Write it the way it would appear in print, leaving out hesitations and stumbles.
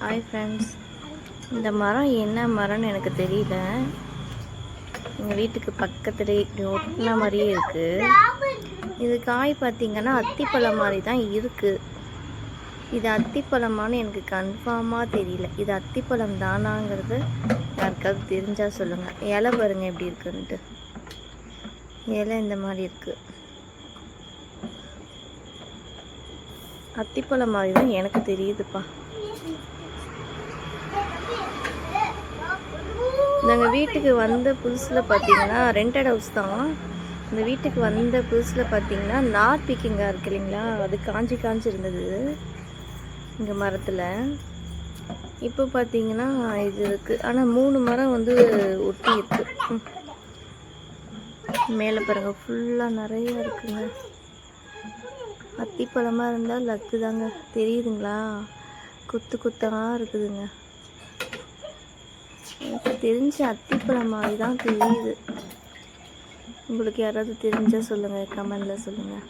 Hi friends, இந்த மரம் என்ன மரம்னு எனக்கு தெரியல. எங்கள் வீட்டுக்கு பக்கத்துலேயே இப்படி ஒட்டின மாதிரியே இருக்குது. இது காய் பார்த்திங்கன்னா அத்திப்பழம் மாதிரி தான் இருக்குது. இது அத்திப்பழமானு எனக்கு கன்ஃபார்மாக தெரியல. இது அத்திப்பழம் தானாங்கிறது யாருக்காவது தெரிஞ்சால் சொல்லுங்கள். இலை பாருங்கள் எப்படி இருக்குன்ட்டு. இலை இந்த மாதிரி இருக்குது. அத்திப்பழம் மாதிரி தான் எனக்கு தெரியுதுப்பா. நாங்கள் வீட்டுக்கு வந்த புதுசில் பார்த்தீங்கன்னா ரெண்டட் ஹவுஸ் தான். இந்த வீட்டுக்கு வந்த புதுசில் பார்த்தீங்கன்னா நார் பீக்கிங்காக இருக்குது இல்லைங்களா, அது காஞ்சி இருந்தது இங்கே மரத்தில். இப்போ பார்த்தீங்கன்னா இது இருக்குது. ஆனால் 3 மரம் வந்து ஒட்டி இருக்குது. மேலே பாருங்கள், ஃபுல்லாக நிறையா இருக்குங்க. அத்திப்பழமாக இருந்தால் லக்கு தாங்க. தெரியுதுங்களா, கொத்தாக இருக்குதுங்க. எனக்கு தெரிஞ்ச அத்திப்பழம் மாதிரி தான் தெரியுது. உங்களுக்கு யாராவது தெரிஞ்சால் சொல்லுங்கள், கமெண்டில் சொல்லுங்கள்.